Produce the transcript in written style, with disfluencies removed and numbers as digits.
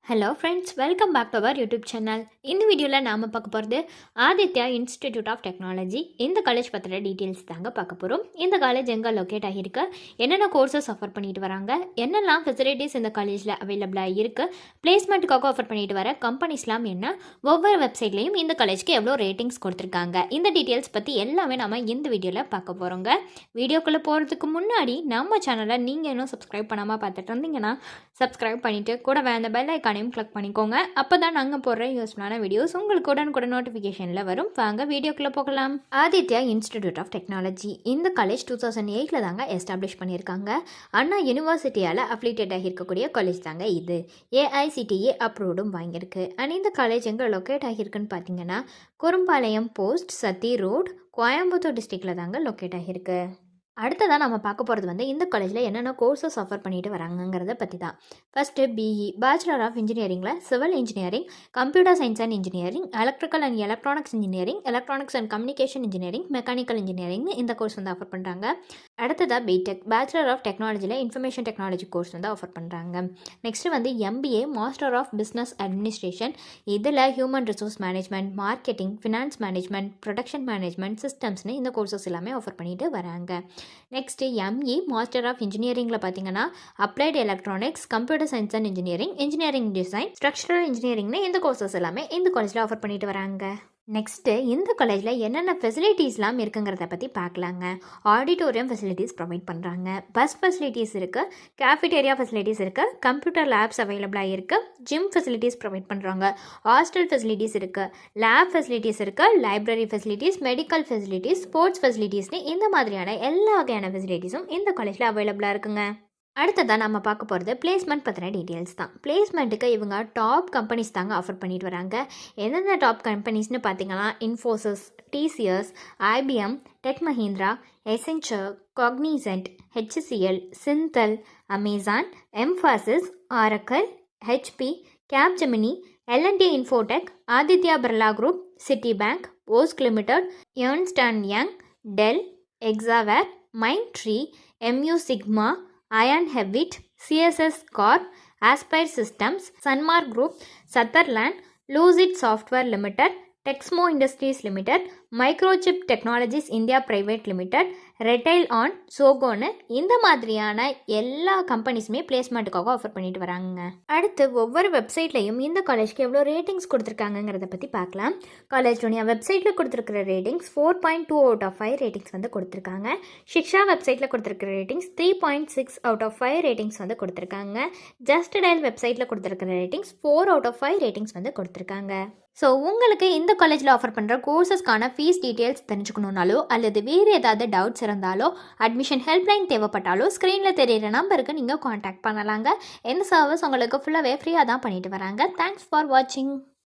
Hello friends, welcome back to our YouTube channel. இந்த வீடியோவில் நாம் பார்க்க போகிறது ஆதித்யா இன்ஸ்டிடியூட் ஆஃப் டெக்னாலஜி. இந்த காலேஜ் பற்றின டீட்டெயில்ஸ் தாங்க பார்க்க போகிறோம். இந்த காலேஜ் எங்கே லொக்கேட் ஆகியிருக்கு, என்னென்ன கோர்சஸ் ஆஃபர் பண்ணிட்டு வராங்க, என்னெல்லாம் ஃபெசிலிட்டிஸ் இந்த காலேஜில் அவைலபிளாக இருக்குது, பிளேஸ்மெண்ட்டுக்காக ஆஃபர் பண்ணிட்டு வர கம்பெனிஸ்லாம் என்ன, ஒவ்வொரு வெப்சைட்லேயும் இந்த காலேஜ்க்கு எவ்வளோ ரேட்டிங்ஸ் கொடுத்துருக்காங்க, இந்த டீட்டெயில்ஸ் பற்றி எல்லாமே நம்ம இந்த வீடியோவில் பார்க்க போகிறோங்க. வீடியோக்குள்ளே போகிறதுக்கு முன்னாடி நம்ம சேனலை நீங்கள் இன்னும் சப்ஸ்கிரைப் பண்ணாமல் பார்த்துட்டு இருந்தீங்கன்னா சப்ஸ்கிரைப் பண்ணிவிட்டு கூட அந்த பெல் ஐக்கானையும் கிளிக் பண்ணிக்கோங்க. அப்போ தான் நாங்கள் போடுற யூஸ்ஃபுல்லான வீடியோஸ் உங்களுக்கு உடனுக்குடன் நோட்டிஃபிகேஷனில் வரும். வாங்க வீடியோக்குள்ளே போகலாம். ஆதித்யா இன்ஸ்டிடியூட் ஆஃப் டெக்னாலஜி இந்த காலேஜ் 2008 தாங்க எஸ்டாப்ளிஷ் பண்ணியிருக்காங்க. அண்ணா யூனிவர்சிட்டியால் அஃபிலியேட் ஆகியிருக்கக்கூடிய காலேஜ் தாங்க இது. ஏஐசிடிஏ அப்ரூவ்டும் வாங்கியிருக்கு. அண்ட் இந்த காலேஜ் எங்கே லொக்கேட் ஆகியிருக்குன்னு பார்த்தீங்கன்னா குறும்பாளையம் போஸ்ட், சத்தி ரோட், கோயம்புத்தூர் டிஸ்ட்ரிக்டில் தாங்க லொக்கேட் ஆகியிருக்கு. அடுத்ததாக நம்ம பார்க்க போகிறது இந்த காலேஜில் என்னென்ன கோர்சஸ் ஆஃபர் பண்ணிட்டு வராங்கிறத பற்றி தான். ஃபஸ்ட்டு பிஇ பேச்சுலர் ஆஃப் இன்ஜினியரிங்கில் civil engineering, computer science and engineering, electrical and electronics engineering, electronics and communication engineering, mechanical engineering இந்த கோர்ஸ் ஆஃபர் பண்ணுறாங்க. அடுத்ததாக பிடெக் பேச்சுலர் ஆஃப் டெக்னாலஜியில் இன்ஃபர்மேஷன் டெக்னாலஜி கோர்ஸ் ஆஃபர் பண்ணுறாங்க. Next MBA master of business administration, இதில் human resource management, marketing, finance management, production management, சிஸ்டம்ஸ்னு இந்த courses எல்லாமே offer பண்ணிட்டு வராங்க. நெக்ஸ்ட்டு எம்இ மாஸ்டர் ஆஃப் இன்ஜினியரிங்கில் பார்த்தீங்கன்னா applied electronics, computer science and engineering design, structural இன்ஜினியரிங்னு இந்த கோர்சஸ் எல்லாமே இந்த காலேஜில் ஆஃபர் பண்ணிட்டு வராங்க. நெக்ஸ்ட்டு இந்த காலேஜில் என்னென்ன ஃபெசிலிட்டிஸ்லாம் இருக்குங்கிறத பற்றி பார்க்கலாங்க. ஆடிட்டோரியம் ஃபெசிலிட்டிஸ் ப்ரொவைட் பண்ணுறாங்க, பஸ் ஃபெசிலிட்டிஸ் இருக்குது, கேஃபிடேரியா ஃபெசிலிட்டிஸ் இருக்குது, கம்ப்யூட்டர் லேப்ஸ் அவைலபிளாக இருக்குது, ஜிம் ஃபெசிலிட்டிஸ் ப்ரொவைட் பண்ணுறாங்க, ஹாஸ்டல் ஃபெசிலிட்டிஸ் இருக்குது, லேப் ஃபெசிலிட்டிஸ் இருக்குது, library facilities, medical facilities, sports ஃபெசிலிட்டிஸ்னு இந்த மாதிரியான எல்லா வகையான ஃபெசிலிட்டிஸும் இந்த காலேஜில் அவைலபிளாக இருக்குங்க. அடுத்ததான் நம்ம பார்க்க போகிறது பிளேஸ்மெண்ட் பற்றின டீட்டெயில்ஸ் தான். பிளேஸ்மெண்ட்டுக்கு இவங்க டாப் கம்பெனிஸ் தாங்க ஆஃபர் பண்ணிட்டு வராங்க. எந்தெந்த டாப் கம்பெனிஸ்னு பார்த்தீங்கன்னா Infosys, TCS, IBM, Tech Mahindra, Accenture, Cognizant, HCL, Syntel, Amazon, Mphasis, Oracle, HP, Capgemini, L and T Infotech, Aditya Birla group, Citibank, ஓஸ்க் limited, Ernst and Young, Dell, Exaware, Mindtree, Mu Sigma, Iron Habit, CSS Corp, Aspire Systems, Sunmark Group, Sutherland, Lucid Software Limited, Texmo Industries Limited, Microchip Technologies India Private Limited, Retail on, சோகோன்னு இந்த மாதிரியான எல்லா கம்பெனிஸுமே பிளேஸ்மெண்ட்டுக்காக offer பண்ணிட்டு வராங்க. அடுத்து ஒவ்வொரு வெப்சைட்லையும் இந்த காலேஜ்க்கு எவ்வளோ ரேட்டிங்ஸ் கொடுத்துருக்காங்கிறத பற்றி பார்க்கலாம். காலேஜோடைய வெப்சைட்டில் கொடுத்துருக்கிற ரேட்டிங்ஸ் 4.2 அவுட் ஆஃப் 5 ரேட்டிங்ஸ் கொடுத்துருக்காங்க. ஷிக்ஷா வெப்சைட்டில் கொடுத்துருக்கிற ரேட்டிங்ஸ் 3.6 அவுட் ஆஃப் 5 ரேட்டிங்ஸ் கொடுத்துருக்காங்க. ஜஸ்ட் டயல் வெப்சைட்டில் கொடுத்துருக்கிற ரேட்டிங்ஸ் 4 அவுட் ஆஃப் 5 ரேட்டிங்ஸ் கொடுத்துருக்காங்க. ஸோ உங்களுக்கு இந்த காலேஜில் ஆஃபர் பண்ணுற கோர்சஸ்க்கான ஃபீஸ் டீட்டெயில்ஸ் தெரிஞ்சுக்கணுன்னாலோ அல்லது வேறு ஏதாவது டவுட்ஸ் இருந்தாலோ அட்மிஷன் ஹெல்ப்லைன் தேவைப்பட்டாலோ ஸ்க்ரீனில் தெரியிற நம்பருக்கு நீங்கள் காண்டாக்ட் பண்ணலாங்க. இந்த சர்வீஸ் உங்களுக்கு ஃபுல்லாகவே ஃப்ரீயாக தான் பண்ணிட்டு வராங்க. தேங்க்ஸ் ஃபார் வாட்சிங்.